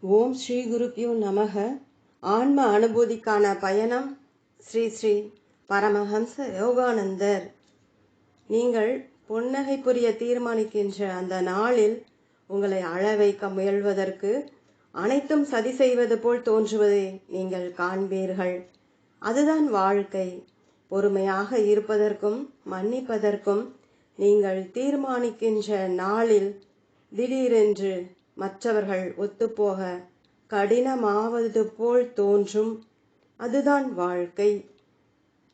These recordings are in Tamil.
ஓம் ஸ்ரீ குருப்யோ நமக. ஆன்ம அனுபூதிக்கான பயணம். ஸ்ரீ ஸ்ரீ பரமஹம்ச யோகானந்தர். நீங்கள் புன்னகை புரிய தீர்மானிக்கின்ற அந்த நாளில் உங்களை அழ வைக்க முயல்வதற்கு அனைத்தும் சதி செய்வது போல் தோன்றுவதை நீங்கள் காண்பீர்கள். அதுதான் வாழ்க்கை. பொறுமையாக இருப்பதற்கும் மன்னிப்பதற்கும் நீங்கள் தீர்மானிக்கின்ற நாளில் திடீரென்று மற்றவர்கள் ஒத்துப்போக கடினமாவது போல் தோன்றும். அதுதான் வாழ்க்கை.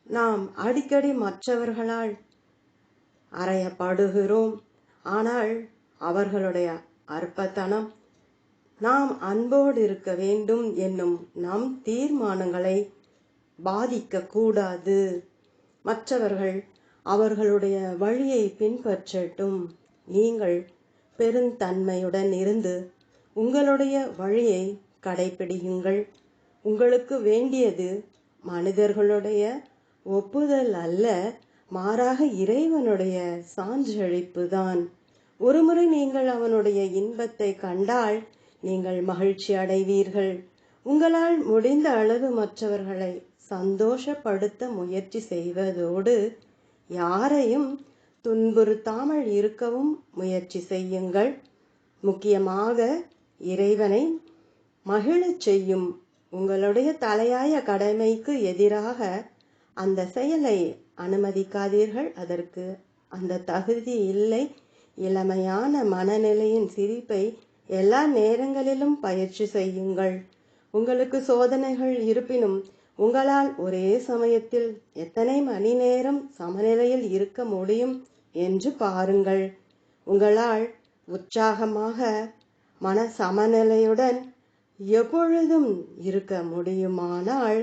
நாம் அடிக்கடி மற்றவர்களால் அறையப்படுகிறோம். ஆனால் அவர்களுடைய அற்பத்தனம் நாம் அன்போடு இருக்க வேண்டும் என்னும் நம் தீர்மானங்களை பாதிக்க கூடாது. மற்றவர்கள் அவர்களுடைய வழியை பின்பற்றட்டும். நீங்கள் பெருந்தன்மையுடன் இருந்து உங்களுடைய வழியை கடைபிடியுங்கள். உங்களுக்கு வேண்டியது மனிதர்களுடைய ஒப்புதல் அல்ல, மாறாக இறைவனுடைய சான்றளிப்பு தான். ஒருமுறை நீங்கள் அவனுடைய இன்பத்தை கண்டால் நீங்கள் மகிழ்ச்சி அடைவீர்கள். உங்களால் முடிந்த அளவு மற்றவர்களை சந்தோஷப்படுத்த முயற்சி செய்வதோடு யாரையும் துன்புறுத்தாமல் இருக்கவும் முயற்சி செய்யுங்கள். முக்கியமாக இறைவனை மகிழச் செய்யும் உங்களுடைய தலையாய கடமைக்கு எதிராக அந்த செயலை அனுமதிக்காதீர்கள். அதற்கு அந்த தகுதி இல்லை. இளமையான மனநிலையின் சிரிப்பை எல்லா நேரங்களிலும் பயிற்சி செய்யுங்கள். உங்களுக்கு சோதனைகள் இருப்பினும் உங்களால் ஒரே சமயத்தில் எத்தனை மணி நேரம் சமநிலையில் இருக்க முடியும் என்று பாருங்கள். உங்களால் உற்சாகமாக மன சமநிலையுடன் எப்பொழுதும் இருக்க முடியுமானால்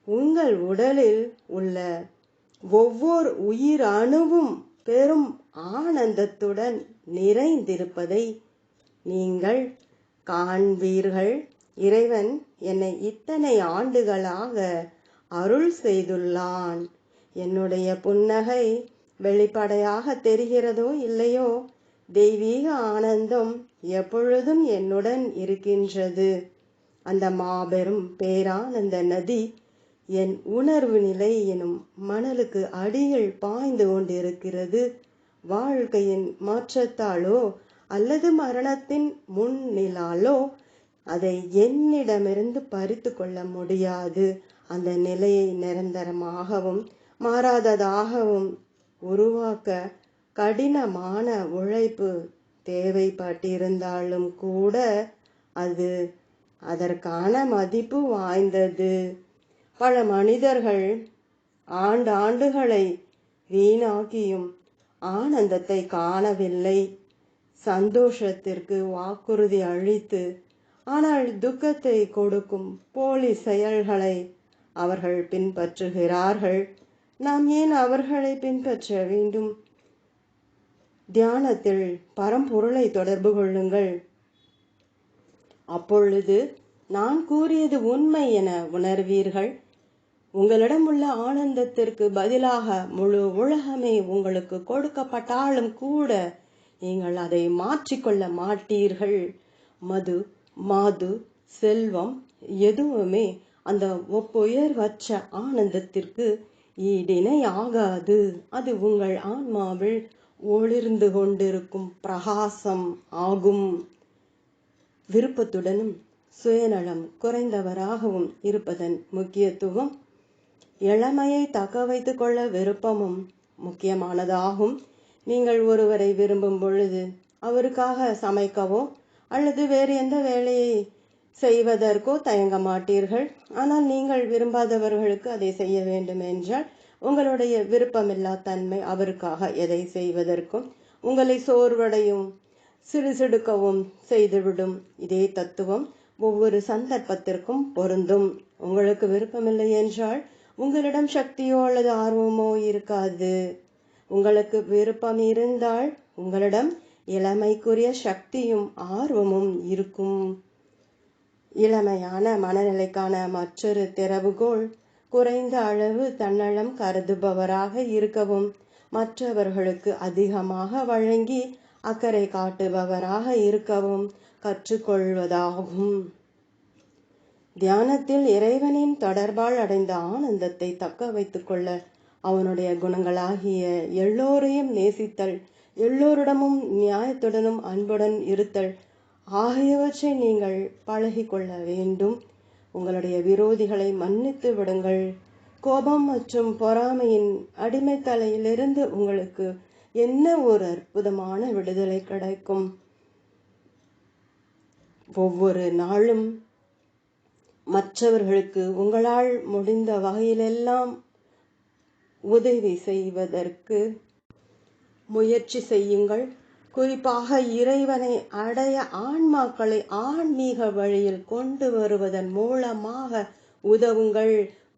உங்கள் உடலில் உள்ள ஒவ்வொரு உயிர் அணுவும் பெரும் ஆனந்தத்துடன் நிறைந்திருப்பதை நீங்கள் காண்பீர்கள். இறைவன் என்னை இத்தனை ஆண்டுகளாக அருள் செய்துள்ளான். என்னுடைய புன்னகை வெளிப்படையாக தெரிகிறதோ இல்லையோ, தெய்வீக ஆனந்தம் எப்பொழுதும் என்னுடன் இருக்கின்றது. அந்த மாபெரும் பேரானந்த நதி என் உணர்வு நிலை எனும் மணலுக்கு அடியில் பாய்ந்து கொண்டிருக்கிறது. வாழ்க்கையின் மாற்றத்தாலோ அல்லது மரணத்தின் முன்னிலாலோ அதை என்னிடமிருந்து பறித்து கொள்ள முடியாது. அந்த நிலையை நிரந்தரமாகவும் மாறாததாகவும் உருவாக்க கடினமான உழைப்பு தேவைப்பட்டிருந்தாலும் கூட அது அதற்கான மதிப்பு வாய்ந்தது. பல மனிதர்கள் ஆண்டாண்டுகளை வீணாக்கியும் ஆனந்தத்தை காணவில்லை. சந்தோஷத்திற்கு வாக்குறுதி அளித்து ஆனால் துக்கத்தை கொடுக்கும் போலி செயல்களை அவர்கள் பின்பற்றுகிறார்கள். நாம் ஏன் அவர்களை பின்பற்ற வேண்டும்? தியானத்தில் பரம்பொருளை தொடர்பு கொள்ளுங்கள். அப்பொழுது நான் கூறியது உண்மை என உணர்வீர்கள். உங்களிடம் உள்ள ஆனந்தத்திற்கு பதிலாக முழு உலகமே உங்களுக்கு கொடுக்கப்பட்டாலும் கூட நீங்கள் அதை மாற்றிக்கொள்ள மாட்டீர்கள். மது, மாது, செல்வம் எதுவுமே அந்த ஒப்புயர்வற்ற ஆனந்தத்திற்கு ஈடிணை ஆகாது. அது உங்கள் ஆன்மாவில் ஒளிர்ந்து கொண்டிருக்கும் பிரகாசம் ஆகும். விருப்பத்துடனும் சுயநலம் குறைந்தவராகவும் இருப்பதன் முக்கியத்துவம். இளமையை தக்க வைத்துக் கொள்ள விருப்பமும் முக்கியமானதாகும். நீங்கள் ஒருவரை விரும்பும் பொழுது அவருக்காக சமைக்கவோ அல்லது வேறு எந்த வேலையை செய்வதற்கோ தயங்க மாட்டீர்கள். ஆனால் நீங்கள் விரும்பாதவர்களுக்கு அதை செய்ய வேண்டும் என்றால் உங்களுடைய விருப்பமில்லா தன்மை அவருக்காக எதை செய்வதற்கும் உங்களை சோர்வடையும் சிடுசிடுக்கவும் செய்துவிடும். இதே தத்துவம் ஒவ்வொரு சந்தர்ப்பத்திற்கும் பொருந்தும். உங்களுக்கு விருப்பமில்லை என்றால் உங்களிடம் சக்தியோ அல்லது ஆர்வமோ இருக்காது. உங்களுக்கு விருப்பம் இருந்தால் உங்களிடம் இளமைக்குரிய சக்தியும் ஆர்வமும் இருக்கும். இளமையான மனநிலைக்கான மற்றொரு திறவுகோல் குறைந்த அளவு தன்னலம் கருதுபவராக இருக்கவும் மற்றவர்களுக்கு அதிகமாக வழங்கி அக்கறை காட்டுபவராக இருக்கவும் கற்றுக்கொள்வதாகும். தியானத்தில் இறைவனின் தொடர்பால் அடைந்த ஆனந்தத்தை தக்க வைத்துக் கொள்ள அவனுடைய குணங்களாகிய எல்லோரையும் நேசித்தல், எல்லோரிடமும் நியாயத்துடனும் அன்புடன் இருத்தல் ஆகியவற்றை நீங்கள் பழகிக்கொள்ள வேண்டும். உங்களுடைய விரோதிகளை மன்னித்து விடுங்கள். கோபம் மற்றும் பொறாமையின் அடிமைத்தலையிலிருந்து உங்களுக்கு என்ன ஒரு அற்புதமான விடுதலை கிடைக்கும். ஒவ்வொரு நாளும் மற்றவர்களுக்கு உங்களால் முடிந்த வகையிலெல்லாம் உதவி செய்வதற்கு முயற்சி செய்யுங்கள். குறிப்பாக இறைவனை அடைய ஆன்மாக்களை ஆன்மீக வழியில் கொண்டு வருவதன் மூலமாக உதவுங்கள்.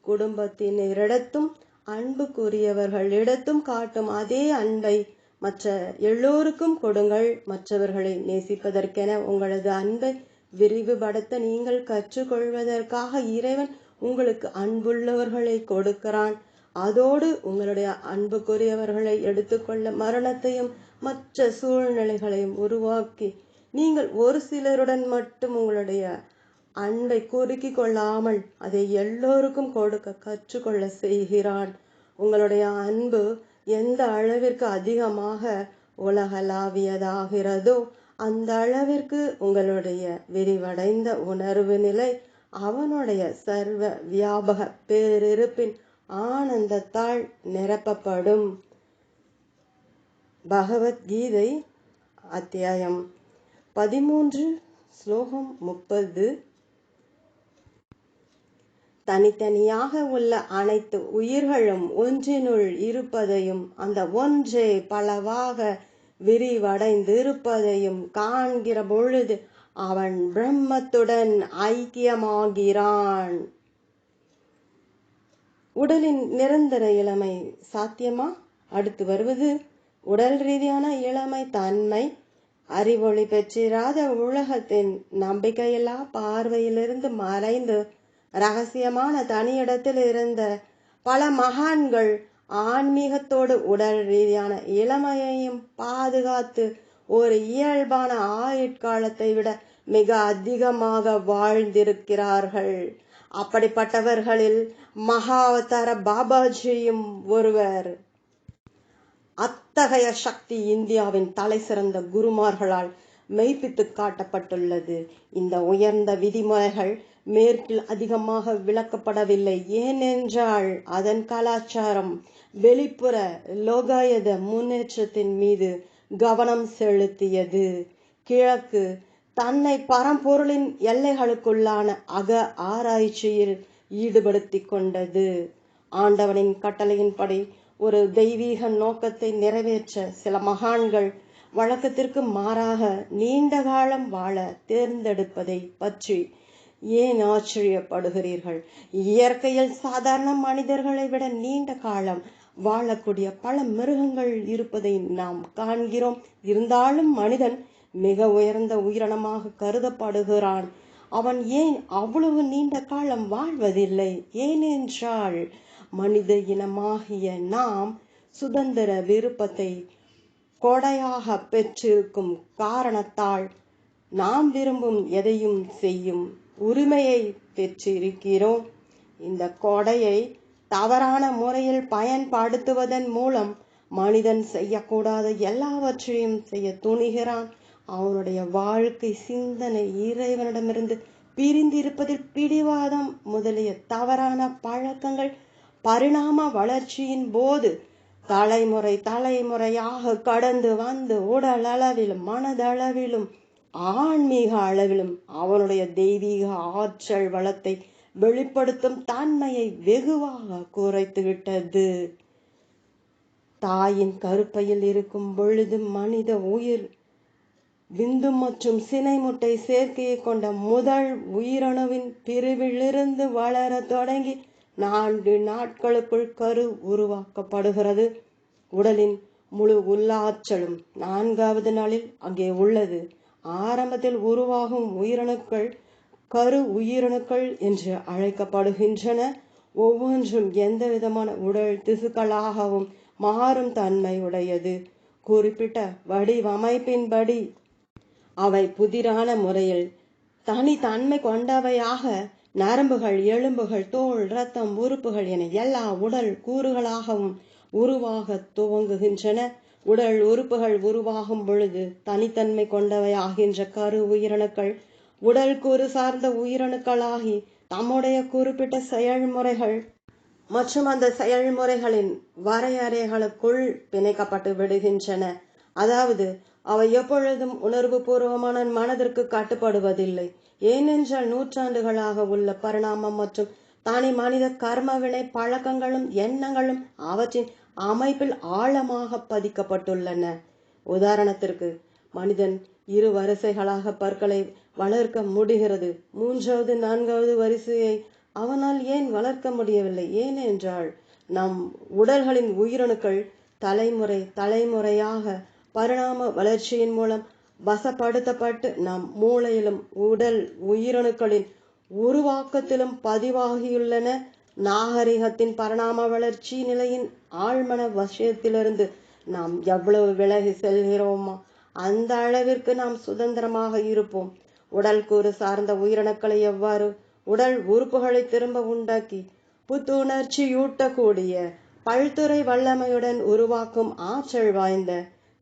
குடும்பத்தினரிடத்தும் அன்புக்குரியவர்களிடத்தும் காட்டும் அதே அன்பை மற்ற எல்லோருக்கும் கொடுங்கள். மற்றவர்களை நேசிப்பதற்கென உங்களது அன்பை விரிவுபடுத்த நீங்கள் கற்றுக்கொள்வதற்காக இறைவன் உங்களுக்கு அன்புள்ளவர்களை கொடுக்கிறான். அதோடு உங்களுடைய அன்புக்குரியவர்களை எடுத்துக்கொள்ள மரணத்தையும் மற்ற சூழ்நிலைகளையும் உருவாக்கி நீங்கள் ஒரு சிலருடன் மட்டும் உங்களுடைய அன்பை குறுக்கிக் கொள்ளாமல் அதை எல்லோருக்கும் கொடுக்க கற்றுக்கொள்ள செய்கிறான். உங்களுடைய அன்பு எந்த அளவிற்கு அதிகமாக உலகளாவியதாகிறதோ அந்த அளவிற்கு உங்களுடைய விரிவடைந்த உணர்வு நிலை அவனுடைய சர்வ வியாபக பேரிருப்பின் ஆனந்தத்தால் நிரப்பப்படும். பகவத்கீதை அத்தியாயம் 13 ஸ்லோகம் 30. தனித்தனியாக உள்ள அனைத்து உயிர்களும் ஒன்றினுள் இருப்பதையும் அந்த ஒன்றே பலவாக விரிவடைந்திருப்பதையும் காண்கிற பொழுது அவன் பிரம்மத்துடன் ஐக்கியமாகிறான். உடலின் நிரந்தர இளமை சாத்தியமா? அடுத்து வருவது உடல் ரீதியான இளமை தன்மை. அறிவொளி பெற்றிராத உலகத்தின் நம்பிக்கையில்லா பார்வையிலிருந்து மறைந்து இரகசியமான தனியிடத்தில் இருந்த பல மகான்கள் ஆன்மீகத்தோடு உடல் ரீதியான இளமையையும் பாதுகாத்து ஒரு இயல்பான ஆயுட்காலத்தை விட மிக அதிகமாக வாழ்ந்திருக்கிறார்கள். அப்படிப்பட்டவர்களில் மகாவதார பாபாஜியும் ஒருவர். அத்தகைய சக்தி இந்தியாவின் தலை சிறந்த குருமார்களால் மெய்ப்பித்து காட்டப்பட்டுள்ளது. இந்த உயர்ந்த விதிமுறைகள் மேற்கில் அதிகமாக விளக்கப்படவில்லை. ஏனென்றால் அதன் கலாச்சாரம் வெளிப்புற லோகாயத முன்னேற்றத்தின் மீது கவனம் செலுத்தியது. கிழக்கு தன்னை பரம்பொருளின் எல்லைகளுக்குள்ளான அக ஆராய்ச்சியில் ஈடுபடுத்தி கொண்டது. ஆண்டவனின் கட்டளையின்படி ஒரு தெய்வீக நோக்கத்தை நிறைவேற்ற சில மகான்கள் வழக்கத்திற்கு மாறாக நீண்ட காலம் வாழ தேர்ந்தெடுப்பதை பற்றி ஏன் ஆச்சரியப்படுகிறீர்கள்? இயற்கையில் சாதாரண மனிதர்களை விட நீண்ட காலம் வாழக்கூடிய பல மிருகங்கள் இருப்பதை நாம் காண்கிறோம். இருந்தாலும் மனிதன் மிக உயர்ந்த உயிரினமாக கருதப்படுகிறான். அவன் ஏன் அவ்வளவு நீண்ட காலம் வாழ்வதில்லை? ஏனென்றால் மனித இனமாகிய நாம் சுதந்திர விருப்பத்தை கொடையாக பெற்றிருக்கும் காரணத்தால் நாம் விரும்பும் எதையும் செய்யும் உரிமையை பெற்றிருக்கிறோம். இந்த கொடையை தவறான முறையில் பயன்படுத்துவதன் மூலம் மனிதன் செய்யக்கூடாத எல்லாவற்றையும் செய்ய துணிகிறான். அவனுடைய வாழ்க்கை சிந்தனை இறைவனிடமிருந்து பிரிந்திருப்பதில் பிடிவாதம் முதலிய தவறான பழக்கங்கள் பரிணாம வளர்ச்சியின் போது தலைமுறையாக கடந்து வந்து உடல் அளவிலும் மனதளவிலும் ஆன்மீக அளவிலும் அவனுடைய தெய்வீக ஆற்றல் வளத்தை வெளிப்படுத்தும் தன்மையை வெகுவாக குறைத்துவிட்டது. தாயின் கருப்பையில் இருக்கும் பொழுது மனித உயிர் விந்து மற்றும் சினை முட்டை சேர்க்கையை கொண்ட முதல் உயிரணுவின் பிரிவிலிருந்து வளர தொடங்கி 4 நாட்களுக்குள் கரு உருவாக்கப்படுகிறது. உடலின் முழு உள்ளாற்றலும் 4வது நாளில் அங்கே உள்ளது. ஆரம்பத்தில் உருவாகும் உயிரணுக்கள் கரு உயிரணுக்கள் என்று அழைக்கப்படுகின்றன. ஒவ்வொன்றும் எந்த விதமான உடல் திசுக்களாகவும் மாறும் தன்மை உடையது. குறிப்பிட்ட வடிவமைப்பின்படி அவை புதிரான முறையில் தனித்தன்மை கொண்டவையாக நரம்புகள், எலும்புகள், தோல், இரத்தம், உறுப்புகள் என எல்லா உடல் கூறுகளாகவும் உருவாக துவங்குகின்றன. உடல் உறுப்புகள் உருவாகும் பொழுது தனித்தன்மை கொண்டவை ஆகின்ற கரு உயிரணுக்கள் உடல் கூறு சார்ந்த உயிரணுக்களாகி தம்முடைய குறிப்பிட்ட செயல்முறைகள் மற்றும் அந்த செயல்முறைகளின் வரையறைகளுக்குள் பிணைக்கப்பட்டு விடுகின்றன. அதாவது அவை எப்பொழுதும் உணர்வு பூர்வமான மனதிற்கு கட்டுப்படுவதில்லை. ஏனென்றால் நூற்றாண்டுகளாக உள்ள பரிணாமம் மற்றும் தனி மனித கர்மவினை பழக்கங்களும் எண்ணங்களும் அவற்றின் அமைப்பில் ஆழமாக பதிக்கப்பட்டுள்ளன. உதாரணத்திற்கு, மனிதன் 2 வரிசைகளாக பற்களை வளர்க்க முடிகிறது. 3வது 4வது வரிசையை அவனால் ஏன் வளர்க்க முடியவில்லை? ஏனென்றால் நம் உடல்களின் உயிரணுக்கள் தலைமுறையாக பரிணாம வளர்ச்சியின் மூலம் வசப்படுத்தப்பட்டு நம் மூளையிலும் உடல் உயிரணுக்களின் உருவாக்கத்திலும் பதிவாகியுள்ளன. நாகரிகத்தின் பரிணாம வளர்ச்சி நிலையின் ஆழ்மன வசியத்திலிருந்து நாம் எவ்வளவு விலகி செல்கிறோமோ அந்த அளவிற்கு நாம் சுதந்திரமாக இருப்போம். உடல் கூறு சார்ந்த உயிரணுக்களை எவ்வாறு உடல் உறுப்புகளை திரும்ப உண்டாக்கி புத்துணர்ச்சியூட்டக்கூடிய பல்துறை வல்லமையுடன் உருவாக்கும் ஆற்றல் வாய்ந்த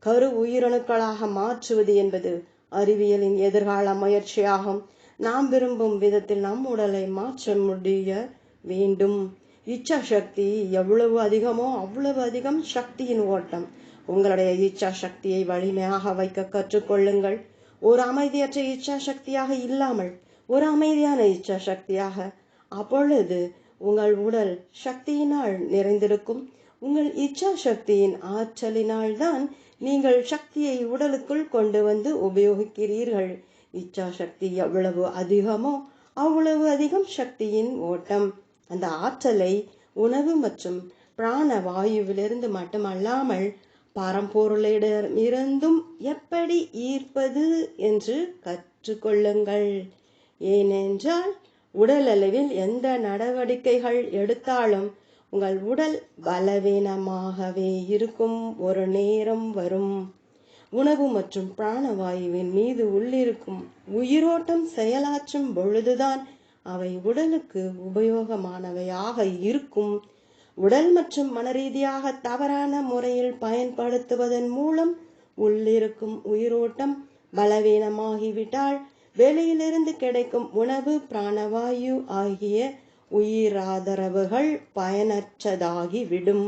கரு உயிரணுக்களாக மாற்றுவது என்பது அறிவியலின் எதிர்கால முயற்சியாகும். நாம் விரும்பும் விதத்தில் நம் உடலை மாற்ற முடிய வேண்டும். இச்சா சக்தி எவ்வளவு அதிகமோ அவ்வளவு அதிகம் சக்தியின் ஓட்டம். உங்களுடைய இச்சா சக்தியை வலிமையாக வைக்க கற்றுக்கொள்ளுங்கள். ஒரு அமைதியற்ற இச்சா சக்தியாக இல்லாமல் ஒரு அமைதியான இச்சா சக்தியாக. அப்பொழுது உங்கள் உடல் சக்தியினால் நிறைந்திருக்கும். உங்கள் இச்சா சக்தியின் ஆற்றலினால் தான் நீங்கள் சக்தியை உடலுக்குள் கொண்டு வந்து உபயோகிக்கிறீர்கள். இச்சா சக்தி எவ்வளவு அதிகமோ அவ்வளவு அதிகம் சக்தியின் ஓட்டம். அந்த ஆற்றலை உணவு மற்றும் பிராண வாயுவிலிருந்து மட்டுமல்லாமல் பரம்பொருளிடமிருந்தும் எப்படி ஈர்ப்பது என்று கற்றுக்கொள்ளுங்கள். ஏனென்றால் உடல் அளவில் எந்த நடவடிக்கைகள் எடுத்தாலும் உங்கள் உடல் பலவீனமாகவே இருக்கும் ஒரு நேரம் வரும். உணவு மற்றும் பிராணவாயுவின் மீது உள்ளிருக்கும் உயிரோட்டம் செயலாற்றும் பொழுதுதான் அவை உடலுக்கு உபயோகமானவையாக இருக்கும். உடல் மற்றும் மனரீதியாக தவறான முறையில் பயன்படுத்துவதன் மூலம் உள்ளிருக்கும் உயிரோட்டம் பலவீனமாகிவிட்டால் வெளியிலிருந்து கிடைக்கும் உணவு, பிராணவாயு ஆகிய உயிராதரவுகள் பயனற்றதாகிவிடும்.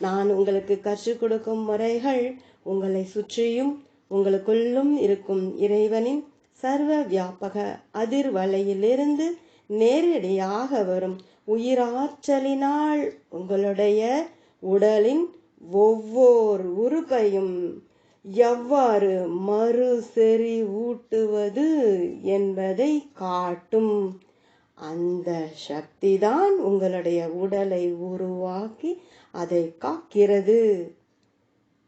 நான் உங்களுக்கு கற்றுக் கொடுக்கும் முறைகள் உங்களை சுற்றியும் உங்களுக்குள்ளும் இருக்கும் இறைவனின் சர்வ வியாபக அதிர்வலையிலிருந்து நேரடியாக வரும் உயிராற்றலினால் உங்களுடைய உடலின் ஒவ்வொரு உறுப்பையும் எவ்வாறு மறுசெறி ஊட்டுவது என்பதை காட்டும். அந்த சக்திதான் உங்களுடைய உடலை உருவாக்கி அதை காக்கிறது.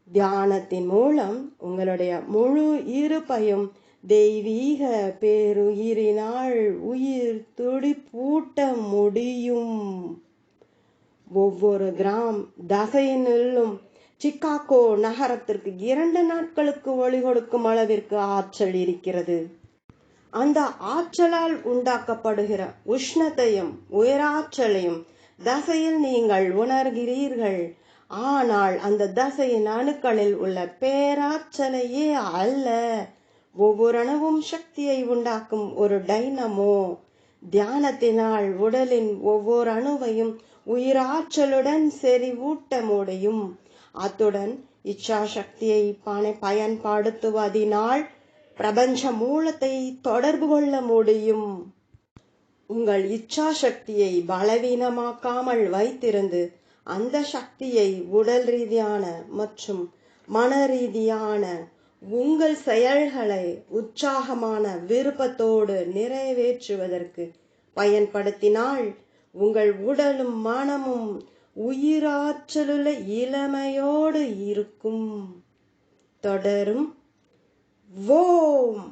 தியானத்தின் மூலம் உங்களுடைய முழு இருப்பையும் தெய்வீக பேருயிரினால் உயிர் துடிப்பூட்ட முடியும். ஒவ்வொரு கிராம் தசையினுள்ளும் சிகாகோ நகரத்திற்கு 2 நாட்களுக்கு ஒளி கொடுக்கும் அளவிற்கு ஆற்றல் இருக்கிறது. அந்த ஆற்றலால் உண்டாக்கப்படுகிற உஷ்ணத்தையும் உயிராற்றலையும் தசையில் நீங்கள் உணர்கிறீர்கள். ஆனால் அந்த தசையின் அணுக்களில் உள்ள பேராற்றலையே அல்ல. ஒவ்வொரு அணுவும் சக்தியை உண்டாக்கும் ஒரு டைனமோ. தியானத்தினால் உடலின் ஒவ்வொரு அணுவையும் உயிராற்றலுடன் செறிவூட்ட முடியும். அத்துடன் இச்சா சக்தியை பயன்படுத்துவதினால் பிரபஞ்ச மூலத்தை தொடர்பு கொள்ள முடியும். உங்கள் இச்சா சக்தியை பலவீனமாக்காமல் வைத்திருந்து அந்த சக்தியை உடல் ரீதியான மற்றும் மன ரீதியான உங்கள் செயல்களை உற்சாகமான விருப்பத்தோடு நிறைவேற்றுவதற்கு பயன்படுத்தினால் உங்கள் உடலும் மனமும் உயிராற்றலுள்ள இளமையோடு இருக்கும். தொடரும். ஓம்.